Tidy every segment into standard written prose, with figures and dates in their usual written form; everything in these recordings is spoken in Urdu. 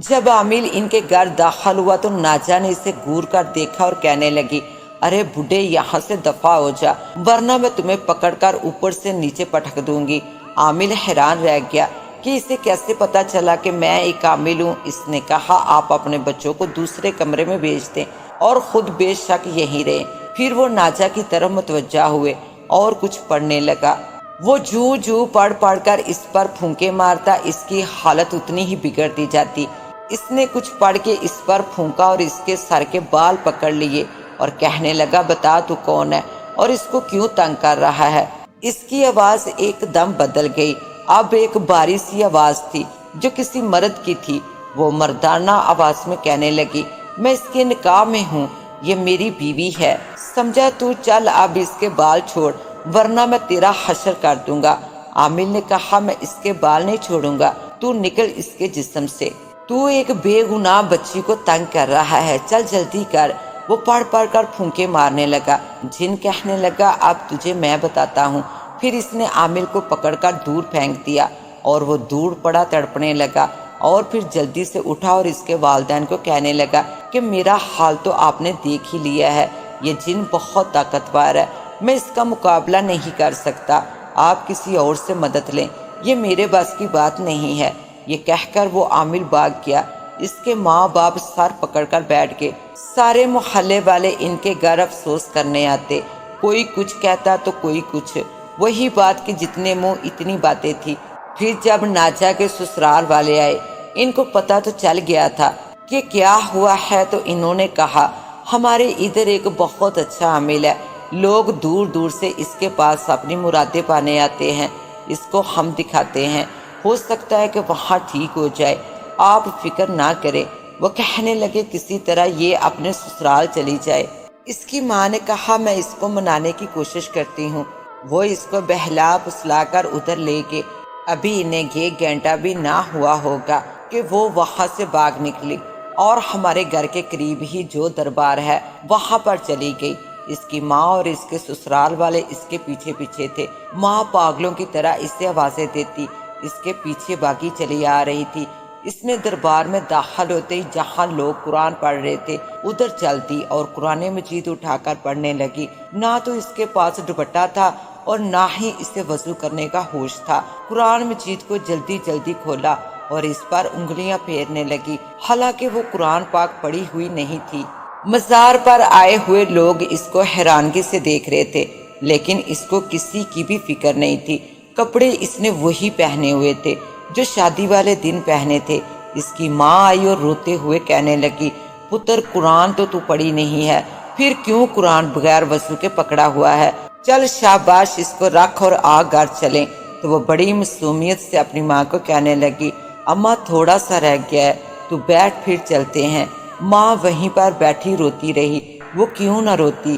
جب عامل ان کے گھر داخل ہوا تو ناجا نے اسے گور کر دیکھا اور کہنے لگی، ارے بڈھے یہاں سے دفع ہو جا ورنہ میں تمہیں پکڑ کر اوپر سے نیچے پٹک دوں گی۔ عامل حیران رہ گیا کہ اسے کیسے پتا چلا کہ میں ایک عامل ہوں۔ اس نے کہا، آپ اپنے بچوں کو دوسرے کمرے میں بھیج دیں اور خود بے شک یہیں رہیں۔ پھر وہ ناجا کی طرف متوجہ ہوئے اور کچھ پڑھنے لگا۔ وہ جو پڑھ پڑھ کر اس پر پھونکے مارتا، اس کی حالت اتنی ہی بگڑتی جاتی۔ اس نے کچھ پڑھ کے اس پر پھونکا اور اس کے سر کے بال پکڑ لیے اور کہنے لگا، بتا تو کون ہے اور اس کو کیوں تنگ کر رہا ہے؟ اس کی آواز ایک دم بدل گئی۔ اب ایک باری سی آواز تھی جو کسی مرد کی تھی۔ وہ مردانہ آواز میں کہنے لگی، میں اس کے نکاح میں ہوں، یہ میری بیوی ہے، سمجھا تو؟ چل اب اس کے بال چھوڑ ورنہ میں تیرا حشر کر دوں گا۔ عامل نے کہا، میں اس کے بال نہیں چھوڑوں گا، تو نکل اس کے جسم سے، تو ایک بے گناہ بچی کو تنگ کر رہا ہے، چل جلدی کر۔ وہ پڑھ پڑھ کر پھونکے مارنے لگا۔ جن کہنے لگا، اب تجھے میں بتاتا ہوں۔ پھر اس نے عامل کو پکڑ کر دور پھینک دیا اور وہ دور پڑا تڑپنے لگا، اور پھر جلدی سے اٹھا اور اس کے والدین کو کہنے لگا کہ میرا حال تو آپ نے دیکھ ہی لیا ہے، یہ جن بہت طاقتور ہے، میں اس کا مقابلہ نہیں کر سکتا، آپ کسی اور سے مدد لیں، یہ میرے بس کی بات نہیں ہے۔ یہ کہہ کر وہ عامل بھاگ گیا۔ اس کے ماں باپ سر پکڑ کر بیٹھ گئے۔ سارے محلے والے ان کے گھر افسوس کرنے آتے، کوئی کچھ کہتا تو کوئی کچھ، وہی بات کہ جتنے منہ اتنی باتیں تھی۔ پھر جب ناجا کے سسرال والے آئے، ان کو پتا تو چل گیا تھا کہ کیا ہوا ہے، تو انہوں نے کہا، ہمارے ادھر ایک بہت اچھا عامل ہے، لوگ دور دور سے اس کے پاس اپنی مرادیں پانے آتے ہیں، اس کو ہم دکھاتے ہیں، ہو سکتا ہے کہ وہاں ٹھیک ہو جائے، آپ فکر نہ کریں۔ وہ کہنے لگے، کسی طرح یہ اپنے سسرال چلی جائے۔ اس کی ماں نے کہا، میں اس کو منانے کی کوشش کرتی ہوں۔ وہ اس کو بہلا پسلا کر ادھر لے گئے۔ ابھی انہیں ایک گھنٹہ بھی نہ ہوا ہوگا کہ وہ وہاں سے بھاگ نکلی اور ہمارے گھر کے قریب ہی جو دربار ہے وہاں پر چلی گئی۔ اس کی ماں اور اس کے سسرال والے اس کے پیچھے پیچھے تھے۔ ماں پاگلوں کی طرح اسے آوازیں دیتی اس کے پیچھے بھاگی چلی آ رہی تھی۔ اس نے دربار میں داخل ہوتے ہی جہاں لوگ قرآن پڑھ رہے تھے ادھر چل دی اور قرآن مجید اٹھا کر پڑھنے لگی۔ نہ تو اس کے پاس دوپٹہ تھا اور نہ ہی اسے وضو کرنے کا ہوش تھا۔ قرآن مجید کو جلدی جلدی کھولا اور اس پر انگلیاں پھیرنے لگی، حالانکہ وہ قرآن پاک پڑھی ہوئی نہیں تھی۔ مزار پر آئے ہوئے لوگ اس کو حیرانگی سے دیکھ رہے تھے، لیکن اس کو کسی کی بھی فکر نہیں تھی۔ کپڑے اس نے وہی پہنے ہوئے تھے جو شادی والے دن پہنے تھے۔ اس کی ماں آئی اور روتے ہوئے کہنے لگی، پتر، قرآن تو پڑھی نہیں ہے، پھر کیوں قرآن بغیر وضو کے پکڑا ہوا ہے؟ چل شاباش، اس کو رکھ اور آ گھر چلیں۔ تو وہ بڑی معصومیت سے اپنی ماں کو کہنے لگی، اماں تھوڑا سا رہ گیا ہے، تو بیٹھ، پھر چلتے ہیں۔ ماں وہیں پر بیٹھی روتی رہی۔ وہ کیوں نہ روتی؟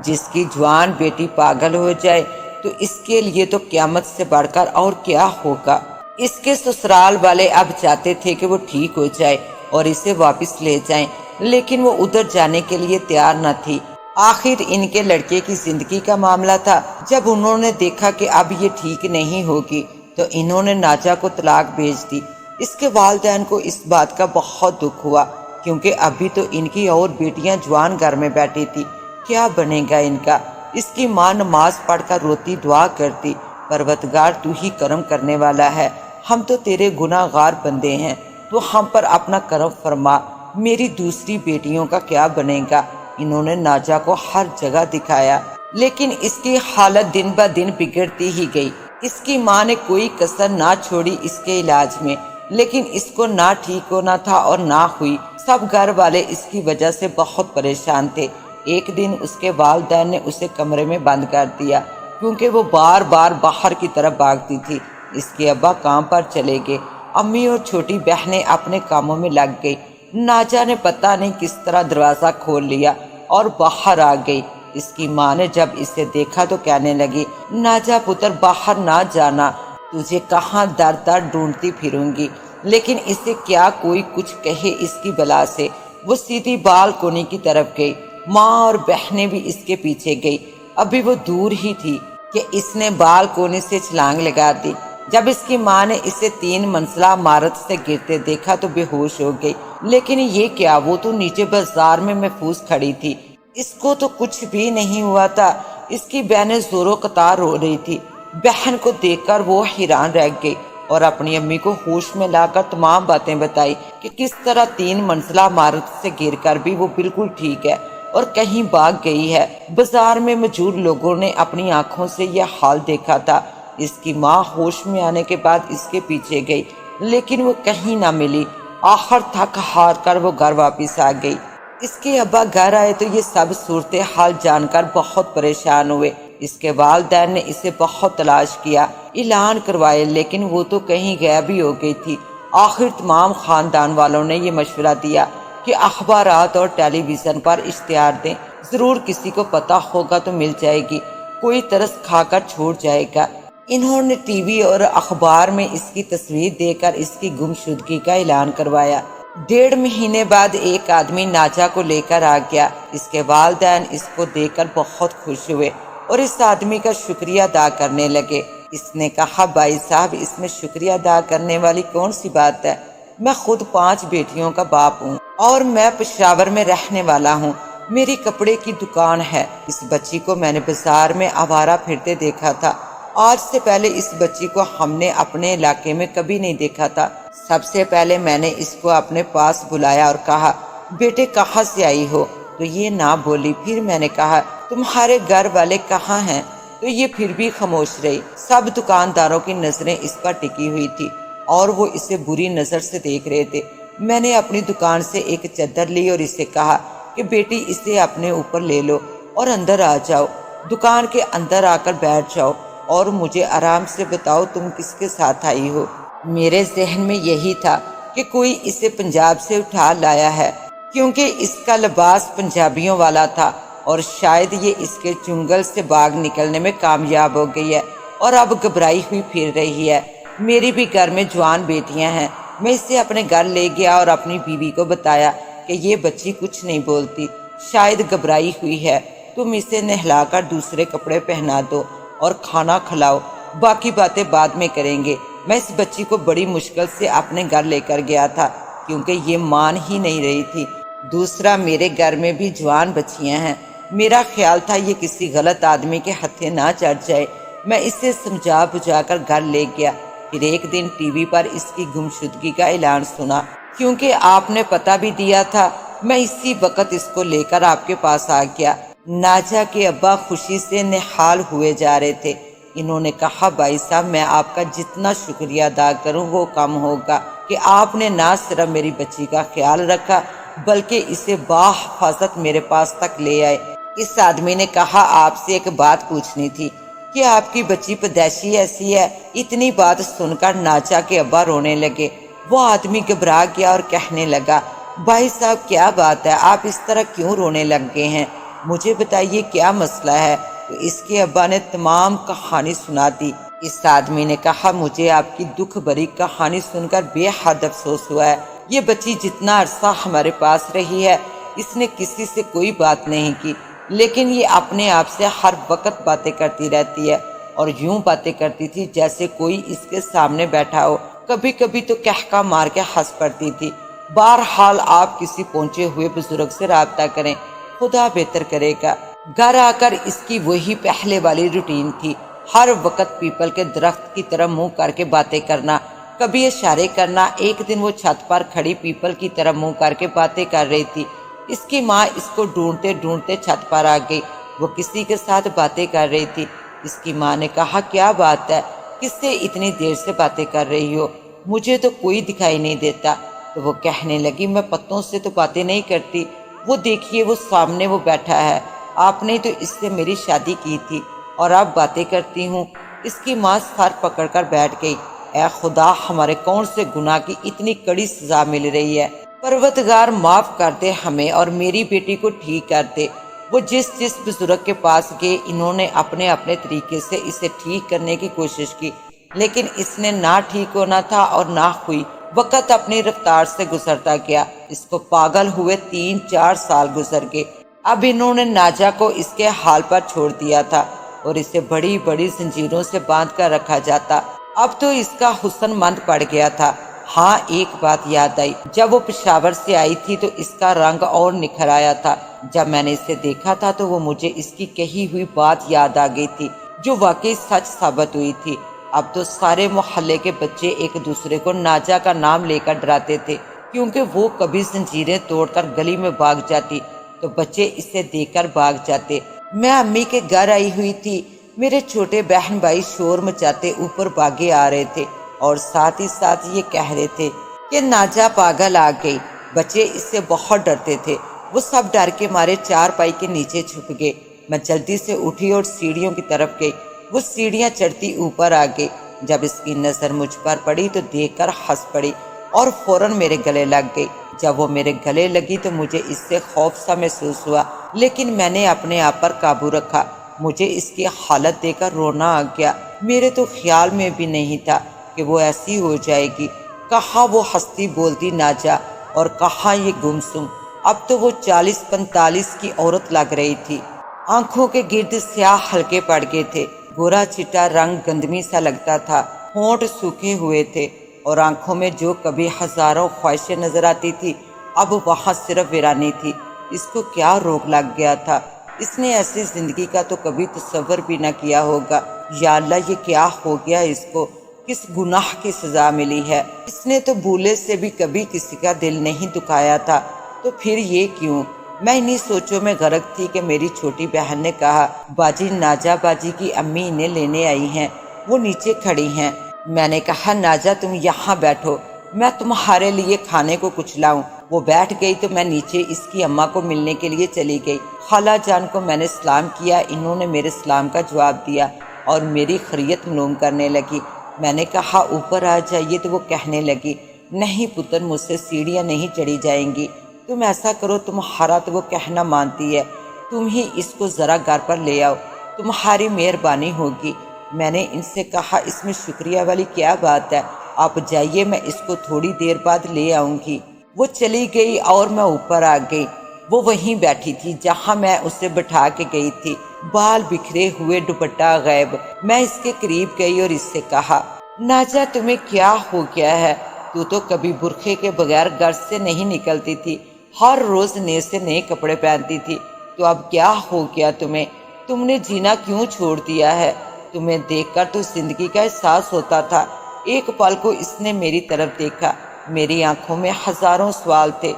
جس کی جوان بیٹی پاگل ہو جائے تو اس کے لیے تو قیامت سے بڑھ کر اور کیا ہوگا۔ اس کے سسرال والے اب چاہتے تھے کہ وہ ٹھیک ہو جائے اور اسے واپس لے جائیں، لیکن وہ ادھر جانے کے لیے تیار نہ تھی۔ آخر ان کے لڑکے کی زندگی کا معاملہ تھا۔ جب انہوں نے دیکھا کہ اب یہ ٹھیک نہیں ہوگی تو انہوں نے ناجا کو طلاق بھیج دی۔ اس کے والدین کو اس بات کا بہت دکھ ہوا، کیونکہ ابھی تو ان کی اور بیٹیاں جوان گھر میں بیٹھی تھی، کیا بنے گا ان کا؟ اس کی ماں نماز پڑھ کر روتی دعا کرتی، پروردگار تو ہی کرم کرنے والا ہے، ہم تو تیرے گناہ گار بندے ہیں، تو ہم پر اپنا کرم فرما، میری دوسری بیٹیوں کا کیا بنے گا؟ انہوں نے ناجا کو ہر جگہ دکھایا، لیکن اس کی حالت دن بہ دن بگڑتی ہی گئی۔ اس کی ماں نے کوئی کسر نہ چھوڑی اس کے علاج میں، لیکن اس کو نہ ٹھیک ہونا تھا اور نہ ہوئی۔ سب گھر والے اس کی وجہ سے بہت پریشان تھے۔ ایک دن اس کے والدین نے اسے کمرے میں بند کر دیا، کیونکہ وہ بار بار باہر کی طرف بھاگتی تھی۔ اس کے ابا کام پر چلے گئے، امی اور چھوٹی بہنیں اپنے کاموں میں لگ گئی۔ ناجا نے پتہ نہیں کس طرح دروازہ کھول لیا اور باہر آ گئی۔ اس کی ماں نے جب اسے دیکھا تو کہنے لگی، ناجا پتر، باہر نہ جانا، تجھے کہاں در در ڈھونڈتی پھروں گی۔ لیکن اسے کیا کوئی کچھ کہے اس کی بلا سے؟ وہ سیدھی بالکونی کی طرف گئی۔ ماں اور بہنیں بھی اس کے پیچھے گئی۔ ابھی وہ دور ہی تھی کہ اس نے بالکونی سے چھلانگ لگا دی۔ جب اس کی ماں نے اسے 3 منزلہ عمارت سے گرتے دیکھا تو بے ہوش ہو گئی۔ لیکن یہ کیا، وہ تو نیچے بازار میں محفوظ کھڑی تھی، اس کو تو کچھ بھی نہیں ہوا تھا۔ اس کی بہنیں زوروں قطار رو رہی تھی۔ بہن کو دیکھ کر وہ حیران رہ گئی اور اپنی امی کو ہوش میں لا کر تمام باتیں بتائی کہ کس طرح 3 منزلہ عمارت سے گر کر بھی وہ بالکل ٹھیک ہے اور کہیں بھاگ گئی ہے۔ بازار میں موجود لوگوں نے اپنی آنکھوں سے یہ حال دیکھا تھا۔ اس کی ماں ہوش میں آنے کے بعد اس کے پیچھے گئی لیکن وہ کہیں نہ ملی۔ آخر تھک ہار کر وہ گھر واپس آ گئی۔ اس کے ابا گھر آئے تو یہ سب صورتحال جان کر بہت پریشان ہوئے۔ اس کے والدین نے اسے بہت تلاش کیا، اعلان کروائے، لیکن وہ تو کہیں غائب ہی ہو گئی تھی۔ آخر تمام خاندان والوں نے یہ مشورہ دیا کہ اخبارات اور ٹیلی ویژن پر اشتہار دیں، ضرور کسی کو پتہ ہوگا تو مل جائے گی، کوئی ترس کھا کر چھوڑ جائے گا۔ انہوں نے ٹی وی اور اخبار میں اس کی تصویر دے کر اس کی گمشدگی کا اعلان کروایا۔ 1.5 مہینے بعد ایک آدمی ناجا کو لے کر آ گیا۔ اس کے والدین اس کو دیکھ کر بہت خوش ہوئے اور اس آدمی کا شکریہ ادا کرنے لگے۔ اس نے کہا، بھائی صاحب، اس میں شکریہ ادا کرنے والی کون سی بات ہے؟ میں خود 5 بیٹیوں کا باپ ہوں اور میں پشاور میں رہنے والا ہوں۔ میری کپڑے کی دکان ہے۔ اس بچی کو میں نے بازار میں آوارہ پھرتے دیکھا تھا۔ آج سے پہلے اس بچی کو ہم نے اپنے علاقے میں کبھی نہیں دیکھا تھا۔ سب سے پہلے میں نے اس کو اپنے پاس بلایا اور کہا، بیٹے کہاں سے آئی ہو؟ تو یہ نہ بولی۔ پھر میں نے کہا، تمہارے گھر والے کہاں ہیں؟ تو یہ پھر بھی خاموش رہی۔ سب دکانداروں کی نظریں اس پر ٹکی ہوئی تھی اور وہ اسے بری نظر سے دیکھ رہے تھے۔ میں نے اپنی دکان سے ایک چادر لی اور اسے کہا کہ بیٹی اسے اپنے اوپر لے لو اور اندر آ جاؤ، دکان کے اندر آ کر بیٹھ جاؤ اور مجھے آرام سے بتاؤ تم کس کے ساتھ آئی ہو۔ میرے ذہن میں یہی تھا کہ کوئی اسے پنجاب سے اٹھا لایا ہے، کیونکہ اس کا لباس پنجابیوں والا تھا اور شاید یہ اس کے چنگل سے باغ نکلنے میں کامیاب ہو گئی ہے اور اب گھبرائی ہوئی پھر رہی ہے۔ میری بھی گھر میں جوان بیٹیاں ہیں۔ میں اسے اپنے گھر لے گیا اور اپنی بیوی کو بتایا کہ یہ بچی کچھ نہیں بولتی، شاید گھبرائی ہوئی ہے، تم اسے نہلا کر دوسرے کپڑے پہنا دو اور کھانا کھلاؤ، باقی باتیں بعد میں کریں گے۔ میں اس بچی کو بڑی مشکل سے اپنے گھر لے کر گیا تھا کیونکہ یہ مان ہی نہیں رہی تھی۔ دوسرا، میرے گھر میں بھی جوان بچیاں ہیں۔ میرا خیال تھا یہ کسی غلط آدمی کے ہتھے نہ چڑھ جائے۔ میں اسے سمجھا بجھا کر گھر لے گیا۔ پھر ایک دن ٹی وی پر اس کی گمشدگی کا اعلان سنا، کیونکہ آپ نے پتہ بھی دیا تھا۔ میں اسی وقت اس کو لے کر آپ کے پاس آ گیا۔ ناجا کے ابا خوشی سے نہال ہوئے جا رہے تھے۔ انہوں نے کہا، بھائی صاحب، میں آپ کا جتنا شکریہ ادا کروں وہ کم ہوگا کہ آپ نے نہ صرف میری بچی کا خیال رکھا بلکہ اسے باحفاظت میرے پاس تک لے آئے۔ اس آدمی نے کہا، آپ سے ایک بات پوچھنی تھی کہ آپ کی بچی پیدائشی ایسی ہے؟ اتنی بات سن کر ناجا کے ابا رونے لگے۔ وہ آدمی گھبرا گیا اور کہنے لگا، بھائی صاحب کیا بات ہے، آپ اس طرح کیوں رونے لگ گئے ہیں؟ مجھے بتائیے کیا مسئلہ ہے؟ تو اس کے ابا نے تمام کہانی سنا دی۔ اس آدمی نے کہا، مجھے آپ کی دکھ بھری کہانی سن کر بے حد افسوس ہوا ہے۔ یہ بچی جتنا عرصہ ہمارے پاس رہی ہے اس نے کسی سے کوئی بات نہیں کی، لیکن یہ اپنے آپ سے ہر وقت باتیں کرتی رہتی ہے اور یوں باتیں کرتی تھی جیسے کوئی اس کے سامنے بیٹھا ہو۔ کبھی کبھی تو کہکا مار کے ہنس پڑتی تھی۔ بہرحال آپ کسی پہنچے ہوئے بزرگ سے رابطہ کریں، خدا بہتر کرے گا۔ گھر آ کر اس کی وہی پہلے والی روٹین تھی، ہر وقت پیپل کے درخت کی طرح منہ کر کے باتیں کرنا، کبھی اشارے کرنا۔ ایک دن وہ چھت پر کھڑی پیپل کی طرح منہ کر کے باتیں کر رہی تھی۔ اس کی ماں اس کو ڈھونڈتے ڈھونڈتے چھت پر آ گئی۔ وہ کسی کے ساتھ باتیں کر رہی تھی۔ اس کی ماں نے کہا، کیا بات ہے، کس سے اتنی دیر سے باتیں کر رہی ہو؟ مجھے تو کوئی دکھائی نہیں دیتا۔ تو وہ کہنے لگی، میں پتوں سے تو باتیں نہیں کرتی، وہ دیکھیے وہ سامنے وہ بیٹھا ہے، آپ نے تو اس سے میری شادی کی تھی اور اب باتیں کرتی ہوں۔ اس کی ماں سر پکڑ کر بیٹھ گئی۔ اے خدا، ہمارے کون سے گناہ کی اتنی کڑی سزا مل رہی ہے؟ پروردگار معاف کر دے ہمیں اور میری بیٹی کو ٹھیک کر دے۔ وہ جس بزرگ کے پاس گئے، انہوں نے اپنے اپنے طریقے سے اسے ٹھیک کرنے کی کوشش کی، لیکن اس نے نہ ٹھیک ہونا تھا اور نہ ہوئی۔ وقت اپنی رفتار سے گزرتا گیا۔ اس کو پاگل ہوئے 3-4 سال گزر گئے۔ اب انہوں نے ناجا کو اس کے حال پر چھوڑ دیا تھا اور اسے بڑی بڑی زنجیروں سے باندھ کر رکھا جاتا۔ اب تو اس کا حسن مند پڑ گیا تھا۔ ہاں ایک بات یاد آئی، جب وہ پشاور سے آئی تھی تو اس کا رنگ اور نکھر آیا تھا۔ جب میں نے اسے دیکھا تھا تو وہ مجھے اس کی کہی ہوئی بات یاد آ گئی تھی جو واقعی سچ ثابت ہوئی تھی۔ اب تو سارے محلے کے بچے ایک دوسرے کو ناجا کا نام لے کر ڈراتے تھے، کیونکہ وہ کبھی زنجیریں توڑ کر گلی میں بھاگ جاتی تو بچے اسے دیکھ کر بھاگ جاتے۔ میں امی کے گھر آئی ہوئی تھی، میرے چھوٹے بہن بھائی شور مچاتے اوپر بھاگے آ رہے تھے اور ساتھ ہی ساتھ یہ کہہ رہے تھے کہ ناجا پاگل آ گئی۔ بچے اس سے بہت ڈرتے تھے، وہ سب ڈر کے مارے چارپائی کے نیچے چھپ گئے۔ میں جلدی سے اٹھی اور سیڑھیوں کی طرف گئی، وہ سیڑھیاں چڑھتی اوپر آ گئی۔ جب اس کی نظر مجھ پر پڑی تو دیکھ کر ہنس پڑی اور فوراً میرے گلے لگ گئی۔ جب وہ میرے گلے لگی تو مجھے اس سے خوف سا محسوس ہوا، لیکن میں نے اپنے آپ پر قابو رکھا۔ مجھے اس کی حالت دیکھ کر رونا آ گیا، میرے تو خیال میں بھی نہیں تھا کہ وہ ایسی ہو جائے گی۔ کہاں وہ ہستی بولتی ناجا اور کہاں یہ گمسم۔ اب تو وہ 40-45 کی عورت لگ رہی تھی۔ آنکھوں کے گرد سیاہ حلقے پڑ گئے تھے، گورا چٹا رنگ گندمی سا لگتا تھا، ہونٹ سوکھے ہوئے تھے اور آنکھوں میں جو کبھی ہزاروں خواہشیں نظر آتی تھی اب وہاں صرف ویرانی تھی۔ اس کو کیا روگ لگ گیا تھا؟ اس نے ایسی زندگی کا تو کبھی تصور بھی نہ کیا ہوگا۔ یا اللہ، یہ کیا ہو گیا اس کو؟ کس گناہ کی سزا ملی ہے؟ اس نے تو بھولے سے بھی کبھی کسی کا دل نہیں دکھایا تھا، تو پھر یہ کیوں؟ میں انہی سوچوں میں غرق تھی کہ میری چھوٹی بہن نے کہا، باجی ناجا باجی کی امی انہیں لینے آئی ہیں، وہ نیچے کھڑی ہیں۔ میں نے کہا ناجا تم یہاں بیٹھو، میں تمہارے لیے کھانے کو کچھ لاؤں۔ وہ بیٹھ گئی تو میں نیچے اس کی اماں کو ملنے کے لیے چلی گئی۔ خالہ جان کو میں نے سلام کیا، انہوں نے میرے سلام کا جواب دیا اور میری خیریت معلوم کرنے لگی۔ میں نے کہا اوپر آ جائیے تو وہ کہنے لگی، نہیں پتر مجھ سے سیڑھیاں نہیں چڑھی جائیں گی، تم ایسا کرو، تمہارا تو وہ کہنا مانتی ہے، تم ہی اس کو ذرا گھر پر لے آؤ، تمہاری مہربانی ہوگی۔ میں نے ان سے کہا اس میں شکریہ والی کیا بات ہے، آپ جائیے، میں اس کو تھوڑی دیر بعد لے آؤں گی۔ وہ چلی گئی اور میں اوپر آ گئی۔ وہ وہیں بیٹھی تھی جہاں میں اسے بٹھا کے گئی تھی، بال بکھرے ہوئے، دوپٹہ غائب۔ میں اس کے قریب گئی اور اس سے کہا، ناجا تمہیں کیا ہو گیا ہے؟ تو کبھی برقعے کے بغیر گھر سے نہیں نکلتی تھی، ہر روز نئے سے نئے کپڑے پہنتی تھی، تو اب کیا ہو گیا تمہیں؟ تم نے جینا کیوں چھوڑ دیا ہے؟ تمہیں دیکھ کر تو زندگی کا احساس ہوتا تھا۔ ایک پل کو اس نے میری طرف دیکھا، میری آنکھوں میں ہزاروں سوال تھے،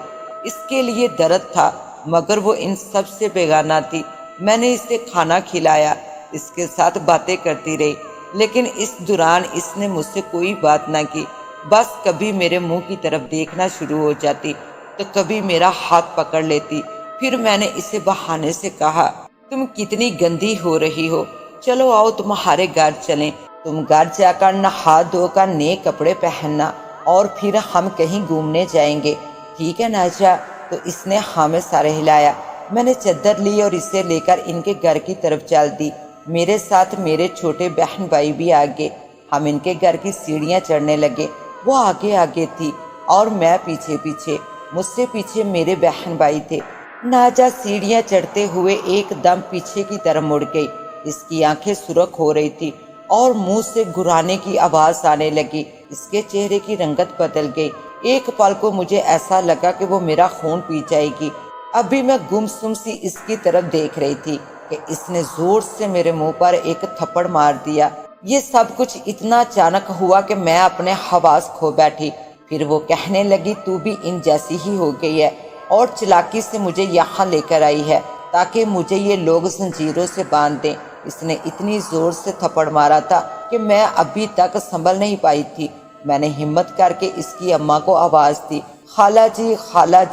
اس کے لیے درد تھا، مگر وہ ان سب سے بیگانہ تھی۔ میں نے اسے کھانا کھلایا، اس کے ساتھ باتیں کرتی رہی، لیکن اس دوران اس نے مجھ سے کوئی بات نہ کی، بس کبھی میرے منہ کی طرف دیکھنا شروع ہو جاتی تو کبھی میرا ہاتھ پکڑ لیتی۔ پھر میں نے اسے بہانے سے کہا، تم کتنی گندی ہو رہی ہو، چلو آؤ تمہارے گھر چلیں، تم گھر جا کر نہا دھو کر نئے کپڑے پہننا اور پھر ہم کہیں گھومنے جائیں گے، ٹھیک ہے ناجا؟ تو اس نے ہاں میں سر ہلایا۔ میں نے چادر لی اور اسے لے کر ان کے گھر کی طرف چل دی۔ میرے ساتھ میرے چھوٹے بہن بھائی بھی آگے، ہم ان کے گھر کی سیڑھیاں چڑھنے لگے۔ وہ آگے آگے تھی اور میں پیچھے پیچھے، مجھ سے پیچھے میرے بہن بھائی تھے۔ ناجا سیڑھیاں چڑھتے ہوئے ایک دم پیچھے کی طرف مڑ گئی، اس کی آنکھیں سرخ ہو رہی تھی اور منہ سے گرانے کی آواز آنے لگی، اس کے چہرے کی رنگت بدل گئی۔ ایک پل کو مجھے ایسا لگا کہ وہ میرا خون پی جائے گی۔ ابھی میں گمسم سی اس کی طرف دیکھ رہی تھی کہ اس نے زور سے میرے منہ پر ایک تھپڑ مار دیا۔ یہ سب کچھ اتنا اچانک ہوا کہ میں اپنے حواس کھو بیٹھی۔ پھر وہ کہنے لگی، تو بھی ان جیسی ہی ہو گئی ہے اور چلاکی سے مجھے یہاں لے کر آئی ہے تاکہ مجھے یہ لوگ زنجیروں سے باندھ دیں۔ اس نے اتنی زور سے تھپڑ مارا تھا کہ میں ابھی تک سنبھل نہیں پائی تھی۔ میں نے ہمت کر کے اس کی اماں کو آواز دی، خالہ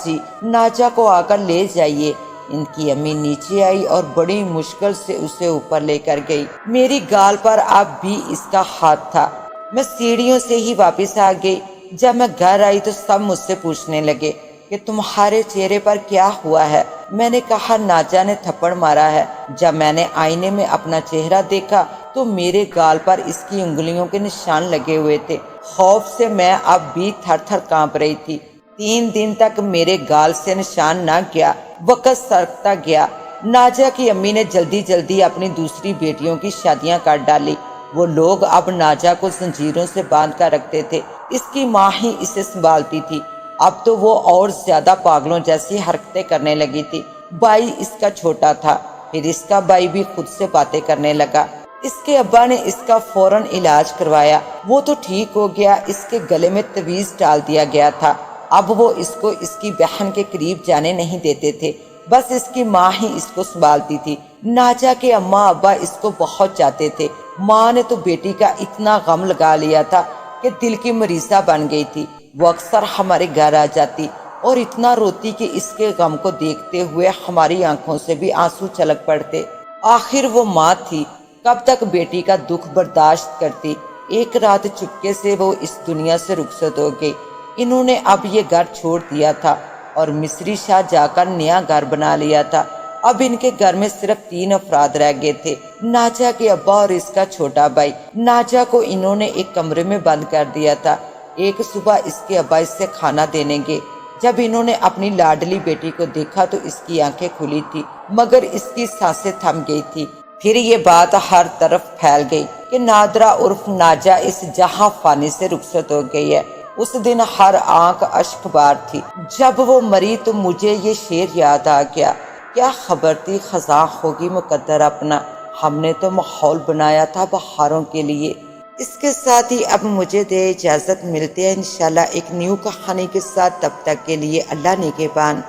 جی ناجا کو آ کر لے جائیے۔ ان کی امی نیچے آئی اور بڑی مشکل سے اسے اوپر لے کر گئی۔ میری گال پر اب بھی اس کا ہاتھ تھا۔ میں سیڑھیوں سے ہی واپس آ گئی۔ جب میں گھر آئی تو سب مجھ سے پوچھنے لگے کہ تمہارے چہرے پر کیا ہوا ہے؟ میں نے کہا ناجا نے تھپڑ مارا ہے۔ جب میں نے آئینے میں اپنا چہرہ دیکھا تو میرے گال پر اس کی انگلیوں کے نشان لگے ہوئے تھے۔ خوف سے میں اب بھی تھر تھر کانپ رہی تھی۔ 3 دن تک میرے گال سے نشان نہ گیا، وقت سرکتا گیا۔ ناجا کی امی نے جلدی جلدی اپنی دوسری بیٹیوں کی شادیاں کر ڈالی۔ وہ لوگ اب ناجا کو زنجیروں سے باندھ کر رکھتے تھے، اس کی ماں ہی اسے سنبھالتی تھی۔ اب تو وہ اور زیادہ پاگلوں جیسی حرکتیں کرنے لگی تھی۔ بھائی اس کا چھوٹا تھا، پھر اس کا بھائی بھی خود سے باتیں کرنے لگا۔ اس کے ابا نے اس کا فوراً علاج کروایا، وہ تو ٹھیک ہو گیا۔ اس کے گلے میں تعویذ ڈال دیا گیا تھا، اب وہ اس کو اس کی بہن کے قریب جانے نہیں دیتے تھے، بس اس کی ماں ہی اس کو سنبھالتی تھی۔ ناجا کے اماں ابا اس کو بہت چاہتے تھے، ماں نے تو بیٹی کا اتنا غم لگا لیا تھا کہ دل کی مریضہ بن گئی تھی۔ وہ اکثر ہمارے گھر آ جاتی اور اتنا روتی کہ اس کے غم کو دیکھتے ہوئے ہماری آنکھوں سے بھی آنسو چھلک پڑتے۔ آخر وہ ماں تھی، کب تک بیٹی کا دکھ برداشت کرتی۔ ایک رات چپکے سے وہ اس دنیا سے رخصت ہو گئی۔ انہوں نے اب یہ گھر چھوڑ دیا تھا اور مصری شاہ جا کر نیا گھر بنا لیا تھا۔ اب ان کے گھر میں صرف 3 افراد رہ گئے تھے، ناجا کے ابا اور اس کا چھوٹا بھائی۔ ناجا کو انہوں نے ایک کمرے میں بند کر دیا تھا۔ ایک صبح اس کے ابا اس سے کھانا دینے گئے۔ جب انہوں نے اپنی لاڈلی بیٹی کو دیکھا تو اس کی آنکھیں کھلی تھی مگر اس کی سانسیں تھم گئی تھی۔ پھر یہ بات ہر طرف پھیل گئی کہ نادرہ عرف ناجا اس جہاں فانی سے رخصت ہو گئی ہے۔ اس دن ہر آنکھ اشک بار تھی۔ جب وہ مری تو مجھے یہ شعر یاد آ گیا، کیا خبر تھی خزاں ہوگی مقدر اپنا، ہم نے تو ماحول بنایا تھا بہاروں کے لیے۔ اس کے ساتھ ہی اب مجھے دے اجازت، ملتے ہیں انشاءاللہ ایک نیو کہانی کے ساتھ، تب تک کے لیے اللہ نگہبان۔